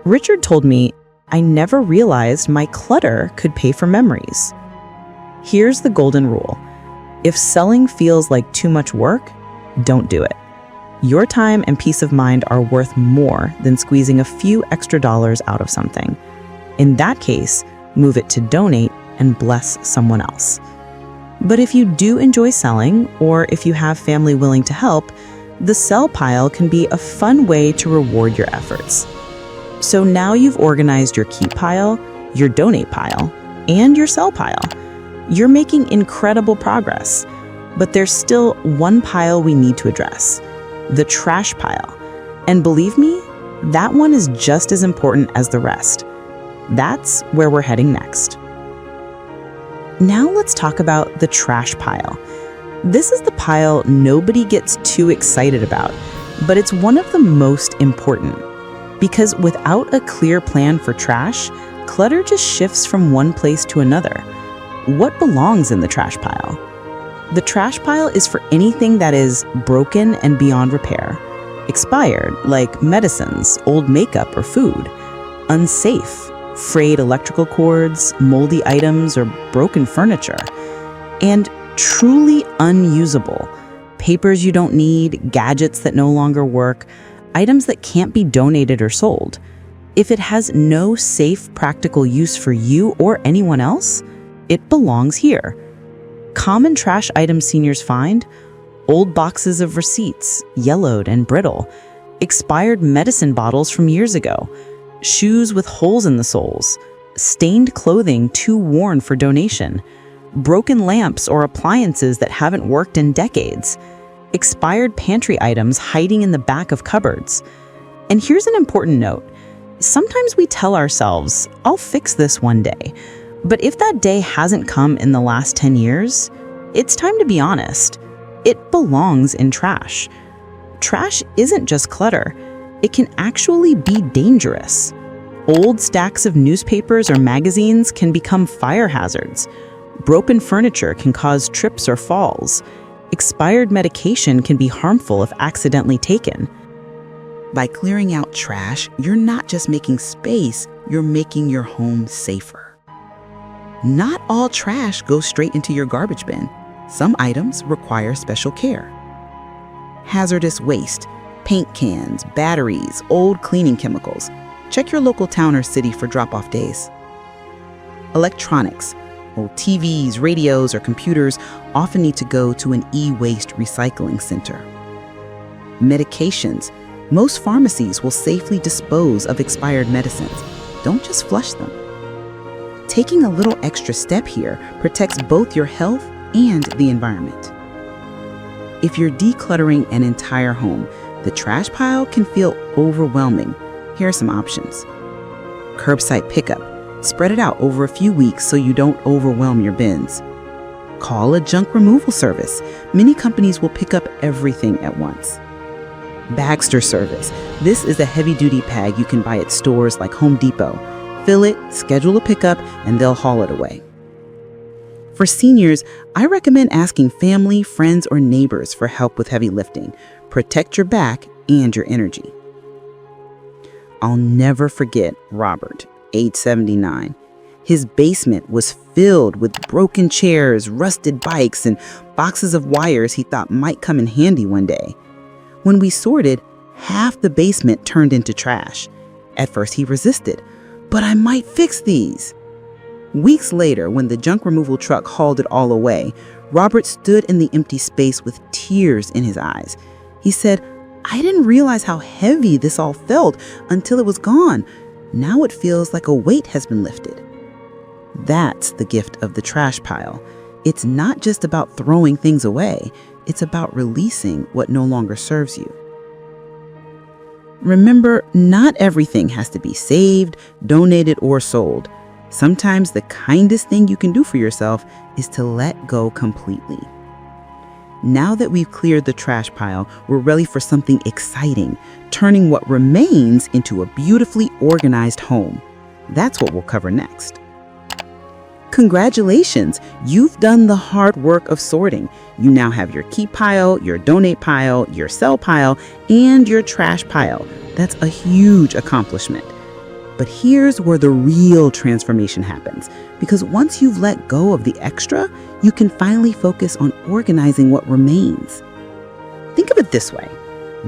Richard told me, "I never realized my clutter could pay for memories." Here's the golden rule. If selling feels like too much work, don't do it. Your time and peace of mind are worth more than squeezing a few extra dollars out of something. In that case, move it to donate and bless someone else. But if you do enjoy selling, or if you have family willing to help, the sell pile can be a fun way to reward your efforts. So now you've organized your keep pile, your donate pile, and your sell pile. You're making incredible progress, but there's still one pile we need to address: the trash pile. And believe me, that one is just as important as the rest. That's where we're heading next. Now let's talk about the trash pile. This is the pile nobody gets too excited about, but it's one of the most important. Because without a clear plan for trash, clutter just shifts from one place to another. What belongs in the trash pile? The trash pile is for anything that is broken and beyond repair, expired, like medicines, old makeup, or food, unsafe, frayed electrical cords, moldy items, or broken furniture, and truly unusable, papers you don't need, gadgets that no longer work, items that can't be donated or sold. If it has no safe, practical use for you or anyone else, it belongs here. Common trash items seniors find: old boxes of receipts, yellowed and brittle, expired medicine bottles from years ago, shoes with holes in the soles, stained clothing too worn for donation, broken lamps or appliances that haven't worked in decades, expired pantry items hiding in the back of cupboards. And here's an important note. Sometimes we tell ourselves, "I'll fix this one day." But if that day hasn't come in the last 10 years, it's time to be honest. It belongs in trash. Trash isn't just clutter. It can actually be dangerous. Old stacks of newspapers or magazines can become fire hazards. Broken furniture can cause trips or falls. Expired medication can be harmful if accidentally taken. By clearing out trash, you're not just making space, you're making your home safer. Not all trash goes straight into your garbage bin. Some items require special care. Hazardous waste, paint cans, batteries, old cleaning chemicals. Check your local town or city for drop-off days. Electronics, old TVs, radios, or computers often need to go to an e-waste recycling center. Medications. Most pharmacies will safely dispose of expired medicines. Don't just flush them. Taking a little extra step here protects both your health and the environment. If you're decluttering an entire home, the trash pile can feel overwhelming. Here are some options. Curbside pickup. Spread it out over a few weeks so you don't overwhelm your bins. Call a junk removal service. Many companies will pick up everything at once. Bagster service. This is a heavy-duty bag you can buy at stores like Home Depot. Fill it, schedule a pickup, and they'll haul it away. For seniors, I recommend asking family, friends, or neighbors for help with heavy lifting. Protect your back and your energy. I'll never forget Robert, age 79. His basement was filled with broken chairs, rusted bikes, and boxes of wires he thought might come in handy one day. When we sorted, half the basement turned into trash. At first he resisted, "But I might fix these." Weeks later, when the junk removal truck hauled it all away, Robert stood in the empty space with tears in his eyes. He said, "I didn't realize how heavy this all felt until it was gone. Now it feels like a weight has been lifted." That's the gift of the trash pile. It's not just about throwing things away. It's about releasing what no longer serves you. Remember, not everything has to be saved, donated, or sold. Sometimes the kindest thing you can do for yourself is to let go completely. Now that we've cleared the trash pile, we're ready for something exciting, turning what remains into a beautifully organized home. That's what we'll cover next. Congratulations! You've done the hard work of sorting. You now have your keep pile, your donate pile, your sell pile, and your trash pile. That's a huge accomplishment. But here's where the real transformation happens, because once you've let go of the extra, you can finally focus on organizing what remains. Think of it this way.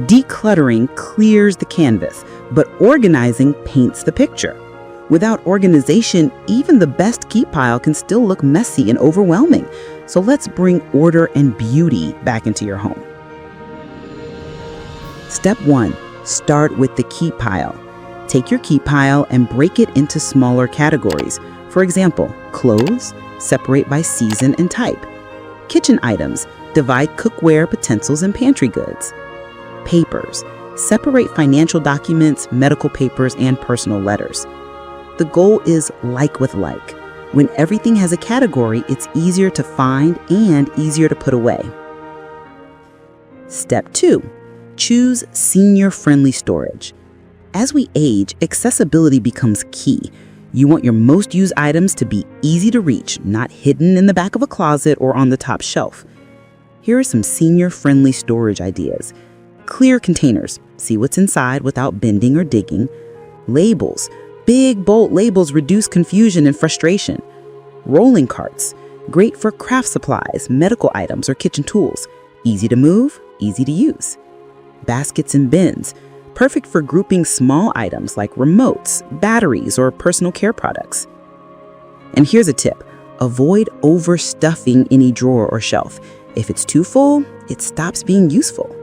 Decluttering clears the canvas, but organizing paints the picture. Without organization, even the best keep pile can still look messy and overwhelming. So let's bring order and beauty back into your home. Step 1. Start with the keep pile. Take your keep pile and break it into smaller categories. For example, clothes, separate by season and type. Kitchen items, divide cookware, utensils, and pantry goods. Papers, separate financial documents, medical papers, and personal letters. The goal is like with like. When everything has a category, it's easier to find and easier to put away. Step 2. Choose senior-friendly storage. As we age, accessibility becomes key. You want your most used items to be easy to reach, not hidden in the back of a closet or on the top shelf. Here are some senior-friendly storage ideas. Clear containers. See what's inside without bending or digging. Labels. Big, bold labels reduce confusion and frustration. Rolling carts. Great for craft supplies, medical items, or kitchen tools. Easy to move, easy to use. Baskets and bins. Perfect for grouping small items like remotes, batteries, or personal care products. And here's a tip. Avoid overstuffing any drawer or shelf. If it's too full, it stops being useful.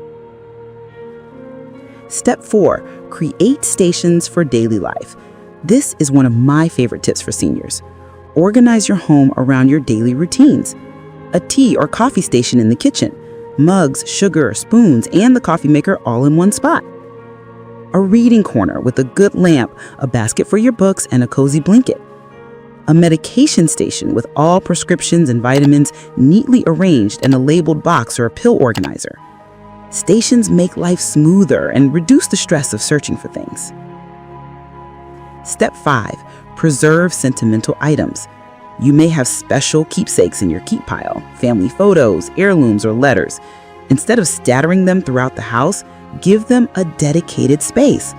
Step 4. Create stations for daily life. This is one of my favorite tips for seniors. Organize your home around your daily routines. A tea or coffee station in the kitchen. Mugs, sugar, spoons, and the coffee maker all in one spot. A reading corner with a good lamp, a basket for your books, and a cozy blanket. A medication station with all prescriptions and vitamins neatly arranged in a labeled box or a pill organizer. Stations make life smoother and reduce the stress of searching for things. Step 5. Preserve sentimental items. You may have special keepsakes in your keep pile, family photos, heirlooms, or letters. Instead of scattering them throughout the house, give them a dedicated space.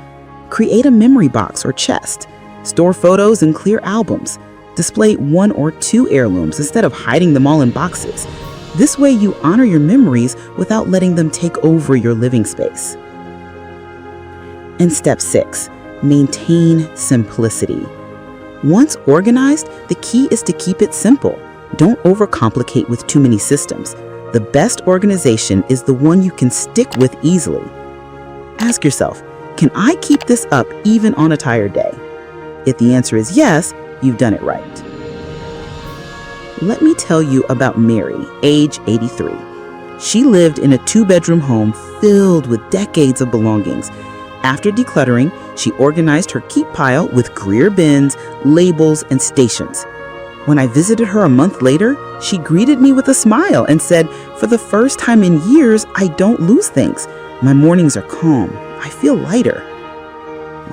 Create a memory box or chest. Store photos in clear albums. Display 1 or 2 heirlooms instead of hiding them all in boxes. This way you honor your memories without letting them take over your living space. And step 6. Maintain simplicity. Once organized, the key is to keep it simple. Don't overcomplicate with too many systems. The best organization is the one you can stick with easily. Ask yourself, can I keep this up even on a tired day? If the answer is yes, you've done it right. Let me tell you about Mary, age 83. She lived in a 2-bedroom home filled with decades of belongings. After decluttering, she organized her keep pile with Greer bins, labels, and stations. When I visited her a month later, she greeted me with a smile and said, "For the first time in years, I don't lose things. My mornings are calm. I feel lighter."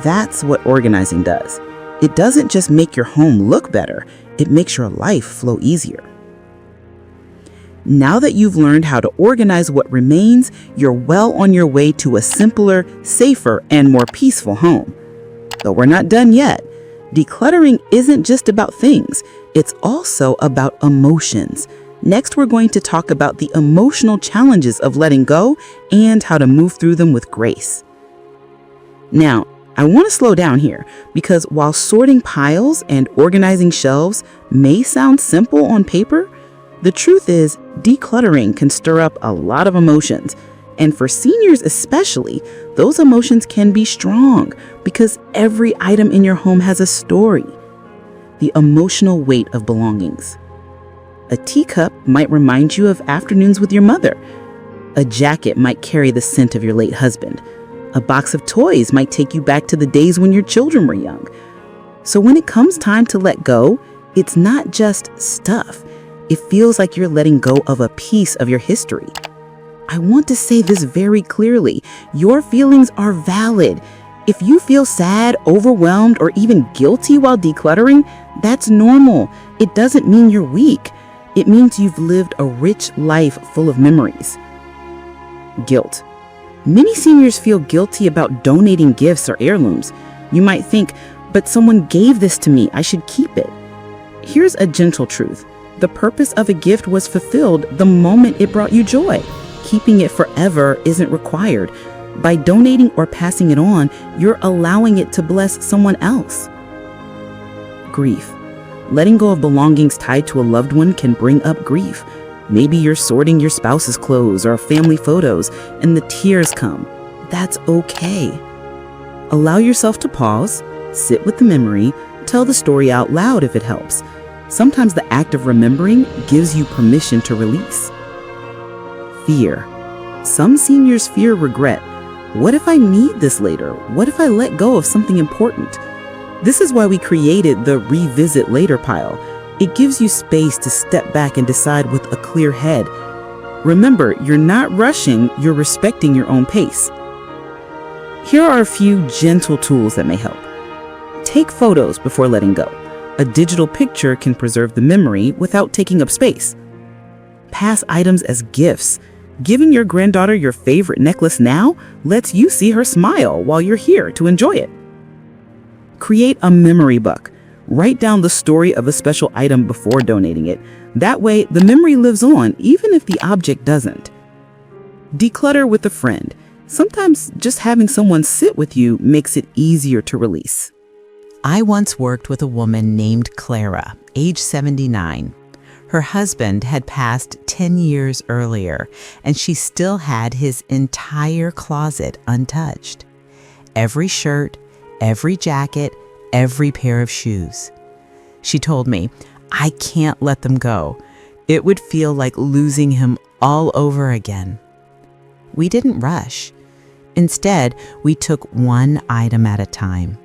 That's what organizing does. It doesn't just make your home look better, it makes your life flow easier. Now that you've learned how to organize what remains, you're well on your way to a simpler, safer, and more peaceful home. But we're not done yet. Decluttering isn't just about things, it's also about emotions. Next, we're going to talk about the emotional challenges of letting go and how to move through them with grace. Now, I want to slow down here because while sorting piles and organizing shelves may sound simple on paper, the truth is decluttering can stir up a lot of emotions. And for seniors especially, those emotions can be strong because every item in your home has a story. The emotional weight of belongings. A teacup might remind you of afternoons with your mother. A jacket might carry the scent of your late husband. A box of toys might take you back to the days when your children were young. So when it comes time to let go, it's not just stuff. It feels like you're letting go of a piece of your history. I want to say this very clearly. Your feelings are valid. If you feel sad, overwhelmed, or even guilty while decluttering, that's normal. It doesn't mean you're weak. It means you've lived a rich life full of memories. Guilt. Many seniors feel guilty about donating gifts or heirlooms. You might think, but someone gave this to me, I should keep it. Here's a gentle truth. The purpose of a gift was fulfilled the moment it brought you joy. Keeping it forever isn't required. By donating or passing it on, you're allowing it to bless someone else. Grief. Letting go of belongings tied to a loved one can bring up grief. Maybe you're sorting your spouse's clothes or family photos, and the tears come. That's okay. Allow yourself to pause, sit with the memory, tell the story out loud if it helps. Sometimes the act of remembering gives you permission to release. Fear. Some seniors fear regret. What if I need this later? What if I let go of something important? This is why we created the revisit later pile. It gives you space to step back and decide with a clear head. Remember, you're not rushing, you're respecting your own pace. Here are a few gentle tools that may help. Take photos before letting go. A digital picture can preserve the memory without taking up space. Pass items as gifts. Giving your granddaughter your favorite necklace now lets you see her smile while you're here to enjoy it. Create a memory book. Write down the story of a special item before donating it. That way, the memory lives on even if the object doesn't. Declutter with a friend. Sometimes just having someone sit with you makes it easier to release. I once worked with a woman named Clara, age 79. Her husband had passed 10 years earlier, and she still had his entire closet untouched. Every shirt, every jacket, every pair of shoes. She told me, I can't let them go. It would feel like losing him all over again. We didn't rush. Instead, we took one item at a time.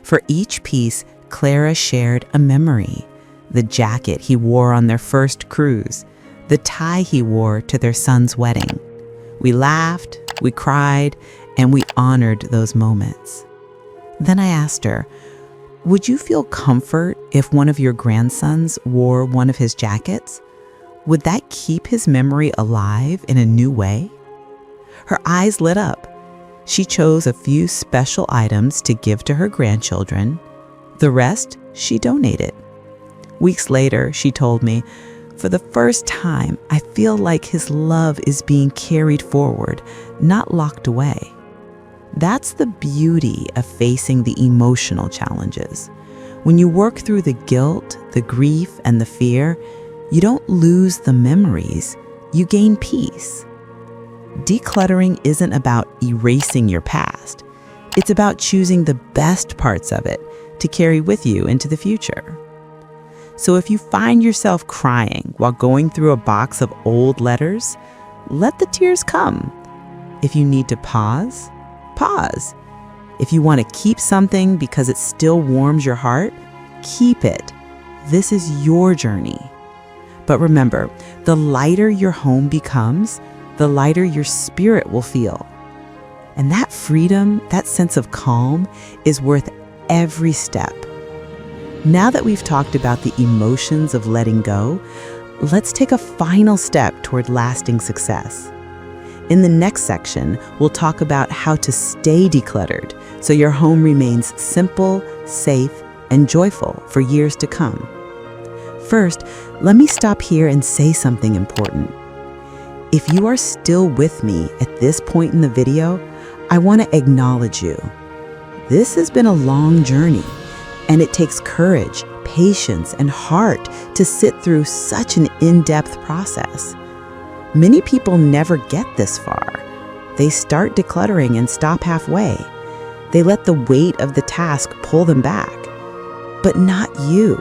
For each piece, Clara shared a memory. The jacket he wore on their first cruise, the tie he wore to their son's wedding. We laughed, we cried, and we honored those moments. Then I asked her, would you feel comfort if one of your grandsons wore one of his jackets? Would that keep his memory alive in a new way? Her eyes lit up. She chose a few special items to give to her grandchildren. The rest she donated. Weeks later, she told me, for the first time, I feel like his love is being carried forward, not locked away. That's the beauty of facing the emotional challenges. When you work through the guilt, the grief, and the fear, you don't lose the memories, you gain peace. Decluttering isn't about erasing your past. It's about choosing the best parts of it to carry with you into the future. So if you find yourself crying while going through a box of old letters, let the tears come. If you need to pause, pause. If you want to keep something because it still warms your heart, keep it. This is your journey. But remember, the lighter your home becomes, the lighter your spirit will feel. And that freedom, that sense of calm, is worth every step. Now that we've talked about the emotions of letting go, let's take a final step toward lasting success. In the next section, we'll talk about how to stay decluttered so your home remains simple, safe, and joyful for years to come. First, let me stop here and say something important. If you are still with me at this point in the video, I want to acknowledge you. This has been a long journey, and it takes courage, patience, and heart to sit through such an in-depth process. Many people never get this far. They start decluttering and stop halfway. They let the weight of the task pull them back. But not you.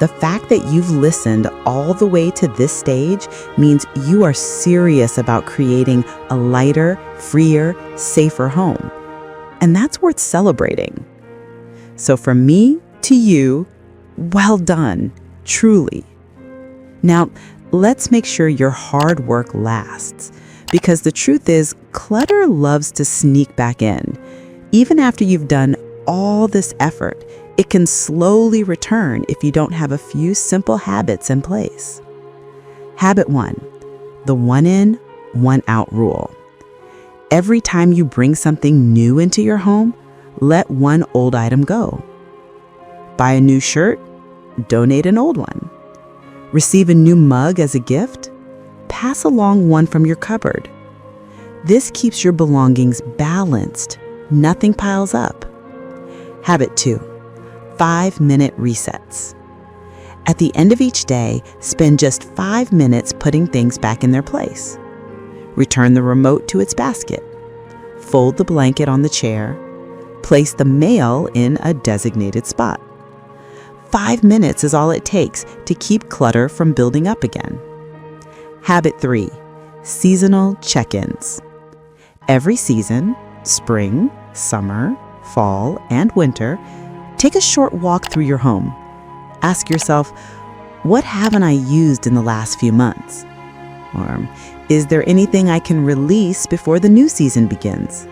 The fact that you've listened all the way to this stage means you are serious about creating a lighter, freer, safer home. And that's worth celebrating. So from me To you, well done, truly. Now, let's make sure your hard work lasts, because the truth is, clutter loves to sneak back in. Even after you've done all this effort, it can slowly return if you don't have a few simple habits in place. Habit 1, the one in, one out rule. Every time you bring something new into your home, let one old item go. Buy a new shirt, donate an old one. Receive a new mug as a gift, pass along one from your cupboard. This keeps your belongings balanced. Nothing piles up. Habit 2, 5-minute resets. At the end of each day, spend just 5 minutes putting things back in their place. Return the remote to its basket. Fold the blanket on the chair. Place the mail in a designated spot. 5 minutes is all it takes to keep clutter from building up again. Habit 3, seasonal check-ins. Every season, spring, summer, fall, and winter, take a short walk through your home. Ask yourself, what haven't I used in the last few months? Or, is there anything I can release before the new season begins?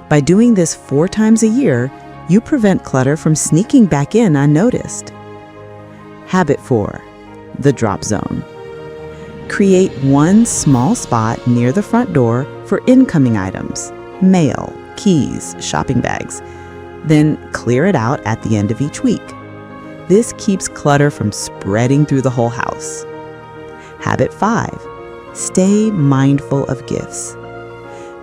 By doing this 4 times a year, you prevent clutter from sneaking back in unnoticed. Habit 4, the drop zone. Create one small spot near the front door for incoming items, mail, keys, shopping bags. Then clear it out at the end of each week. This keeps clutter from spreading through the whole house. Habit 5, stay mindful of gifts.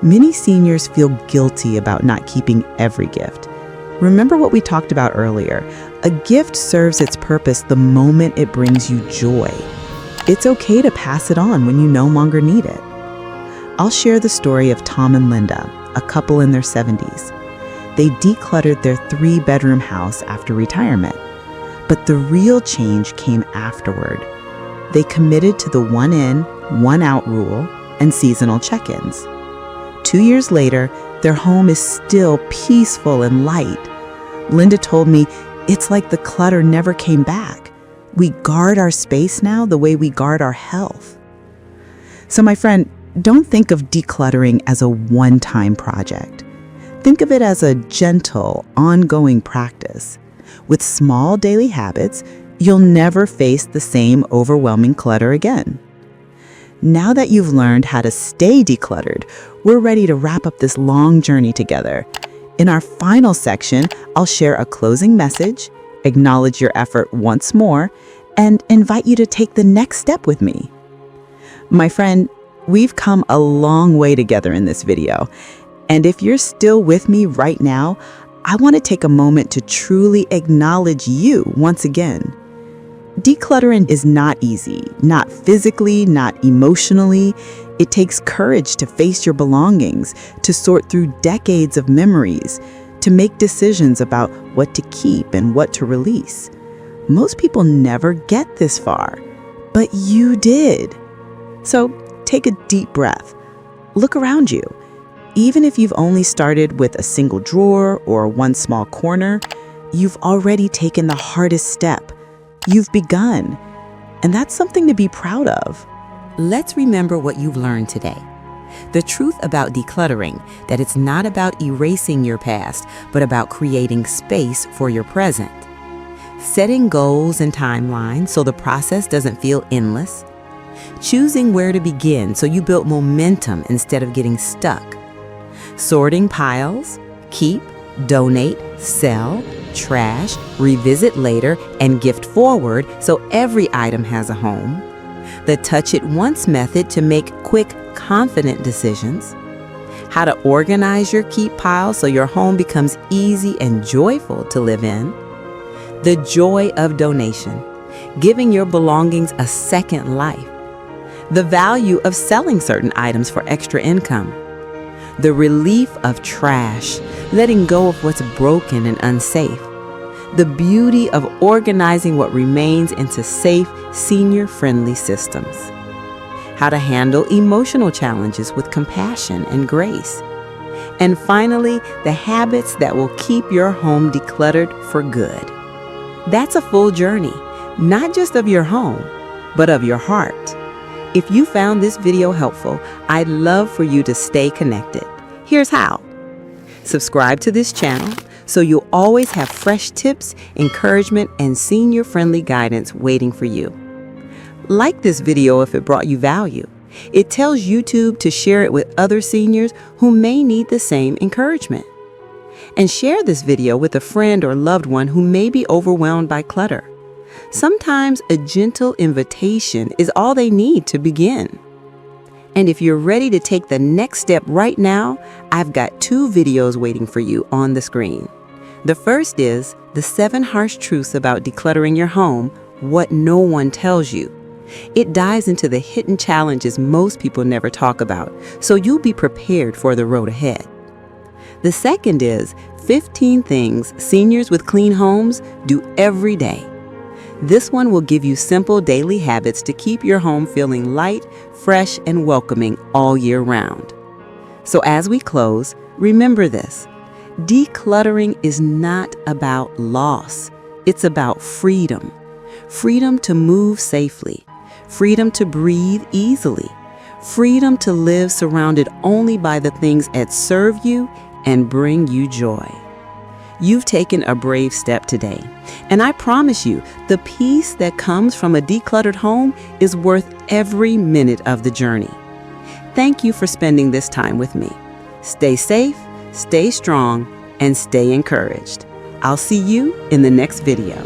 Many seniors feel guilty about not keeping every gift. Remember what we talked about earlier. A gift serves its purpose the moment it brings you joy. It's okay to pass it on when you no longer need it. I'll share the story of Tom and Linda, a couple in their 70s. They decluttered their 3-bedroom house after retirement. But the real change came afterward. They committed to the one in, one out rule and seasonal check-ins. 2 years later, their home is still peaceful and light. Linda told me, it's like the clutter never came back. We guard our space now the way we guard our health. So my friend, don't think of decluttering as a one-time project. Think of it as a gentle, ongoing practice. With small daily habits, you'll never face the same overwhelming clutter again. Now that you've learned how to stay decluttered, we're ready to wrap up this long journey together. In our final section, I'll share a closing message, acknowledge your effort once more, and invite you to take the next step with me. My friend, we've come a long way together in this video, and if you're still with me right now, I want to take a moment to truly acknowledge you once again. Decluttering is not easy, not physically, not emotionally. It takes courage to face your belongings, to sort through decades of memories, to make decisions about what to keep and what to release. Most people never get this far, but you did. So take a deep breath. Look around you. Even if you've only started with a single drawer or one small corner, you've already taken the hardest step. You've begun, and that's something to be proud of. Let's remember what you've learned today. The truth about decluttering, that it's not about erasing your past, but about creating space for your present. Setting goals and timelines so the process doesn't feel endless. Choosing where to begin so you build momentum instead of getting stuck. Sorting piles, keep, donate, sell, trash, revisit later, and gift forward so every item has a home. The touch it once method to make quick, confident decisions. How to organize your keep pile so your home becomes easy and joyful to live in. The joy of donation, giving your belongings a second life. The value of selling certain items for extra income. The relief of trash, letting go of what's broken and unsafe. The beauty of organizing what remains into safe, senior-friendly systems. How to handle emotional challenges with compassion and grace. And finally, the habits that will keep your home decluttered for good. That's a full journey, not just of your home, but of your heart. If you found this video helpful, I'd love for you to stay connected. Here's how. Subscribe to this channel so you'll always have fresh tips, encouragement, and senior-friendly guidance waiting for you. Like this video if it brought you value. It tells YouTube to share it with other seniors who may need the same encouragement. And share this video with a friend or loved one who may be overwhelmed by clutter. Sometimes a gentle invitation is all they need to begin. And if you're ready to take the next step right now, I've got 2 videos waiting for you on the screen. The first is the 7 harsh truths about decluttering your home, what no one tells you. It dives into the hidden challenges most people never talk about, so you'll be prepared for the road ahead. The second is 15 things seniors with clean homes do every day. This one will give you simple daily habits to keep your home feeling light, fresh, and welcoming all year round. So as we close, remember this. Decluttering is not about loss. It's about freedom. Freedom to move safely. Freedom to breathe easily. Freedom to live surrounded only by the things that serve you and bring you joy. You've taken a brave step today, and I promise you, the peace that comes from a decluttered home is worth every minute of the journey. Thank you for spending this time with me. Stay safe, stay strong, and stay encouraged. I'll see you in the next video.